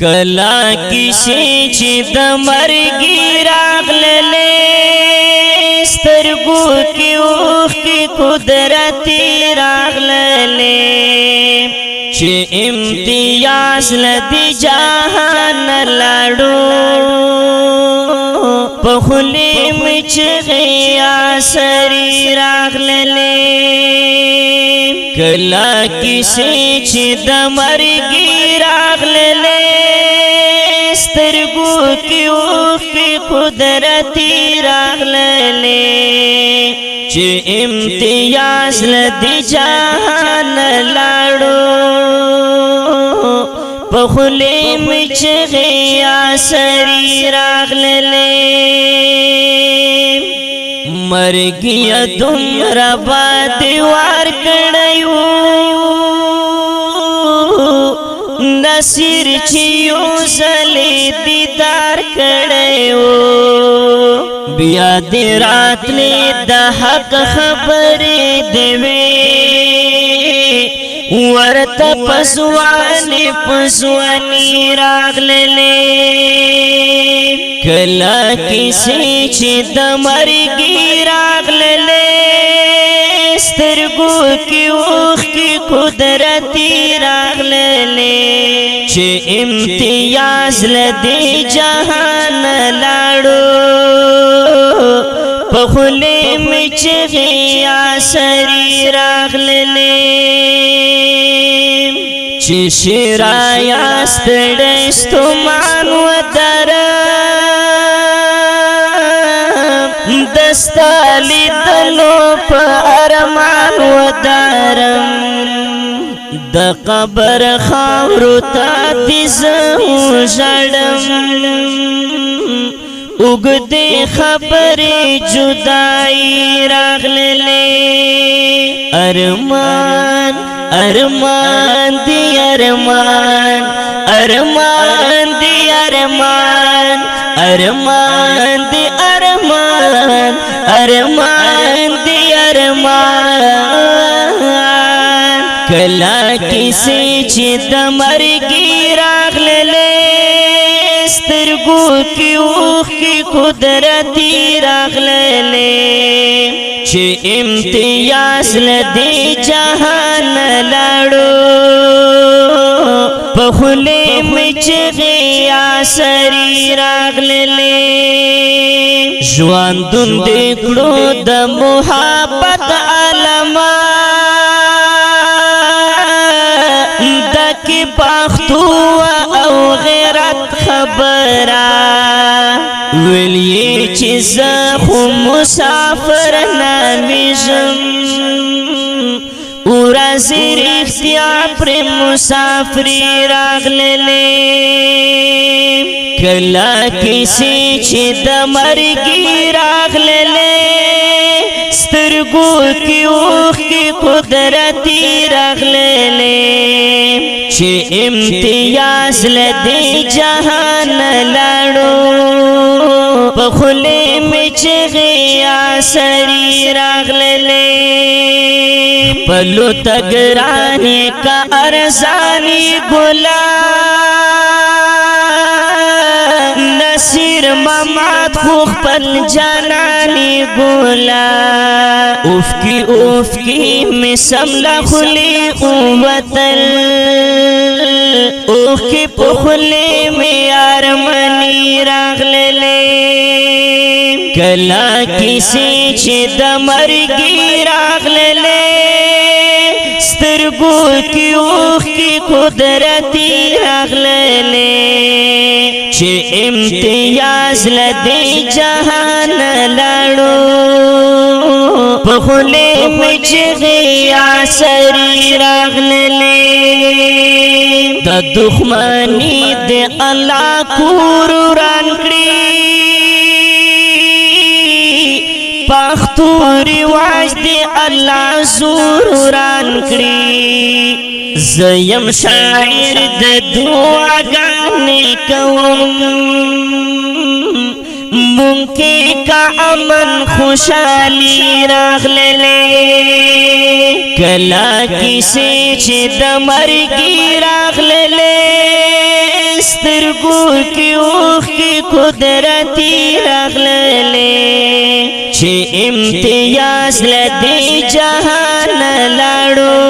کلا کسی چې د مرګي راغللې سترګو کې اوښکې قدرتي راغللې چې امتیاز لدی جهان لاړو په خولې مې چغې سری راغللې کلا کسی چې د مرګي راغللې سترګو کې اوښکې قدرتي راغللې چې امتیاز لدی جهان لاړو په خولې مې چغې سری راغللې مرګیا دومره باندې وار کړیو نصیر چې یو ځلې دیدار کړیو بیا دې راتلې د حق خبرې دې وې ورته پسوانی راغللې کلا کسی چې د مرګي راغللې سترګو کې اوښکې قدرتي راغللې چې امتیاز لدی جهان لاړو په خولې مې چغې سری راغللې چې شرایا ستړی ستومان ودرم دستا لیدلو په ارمان ودرم د قبر خاورو ته دې زه وژړم اوږدې خبرې جدایي راغللې ارمان ارمان دی ارمان ارمان دی ارمان ارمان دی ارمان ارمان دی ارمان کلا کسی چې د مرګي راغللې سترګو کې اوښکې قدرتي راغللې چې امتیاز لدی جهان لاړو په خولې مې چغې سری راغللې ژوندون دې کړو د محبت علما دکې پښتو او غیرت خبره ویلې چې زه خو مسافر نامیږم ورځې رښتیا پر مسافري راغللې کلا کسی چې د مرګي راغللې سترګو کې اوښکې قدرتي راغللې چې امتیاز لدی جهان لاړو په خولې مې چغې سری راغللې پلو تګرانې کا ارزاني ګلا نصیر ممات خو خپل جاناني ګلا اوفکی اوفکی مې سملا خولې ووتل اوخی په خولې مې ارمني راغللې کلا کسی چې د مرګي راغللې سترګو کې اوښکې قدرتي راغللې چې امتیاز لدی جهان لاړو په خولې مې چغې سری راغللې د دښمني د الله کور وران کړي پښتو رواج د الله زور وران کړي زیم شاعر د دعاګانې کوم مونږه کا امن خوشالي راغللې کلا کسی چې د مرګي راغللې سترګو کې اوښ کې قدرتي راغللې چې امتیاز لدې جهان لاړو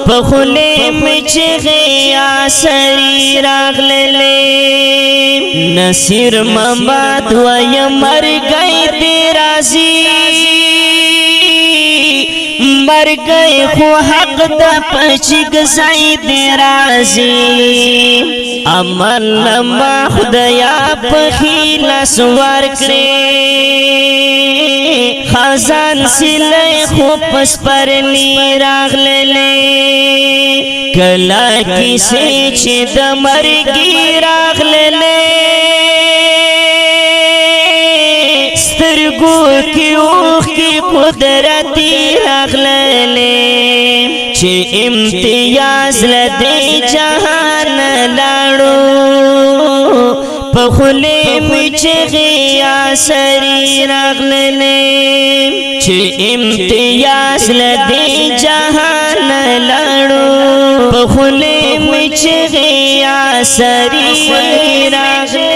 په خولې مې چغې عصري راغللې نصیر محمد وایم مرګی دې راځي مرګی خو حق د پچګ زید راځي عمل ما خدایا په خلاص ورکړې خزان سلی خو پس پرلی راغللې کلا کیسې چې د مرګي راغللې سترګو کې اوښ کې قدرتي راغللې چې امتیاز لدې جهان لاړو په خولې مې چغې عصري راغللې چې امتیاز لدې جهان لاړو په خولې مې چغې عصري راغللې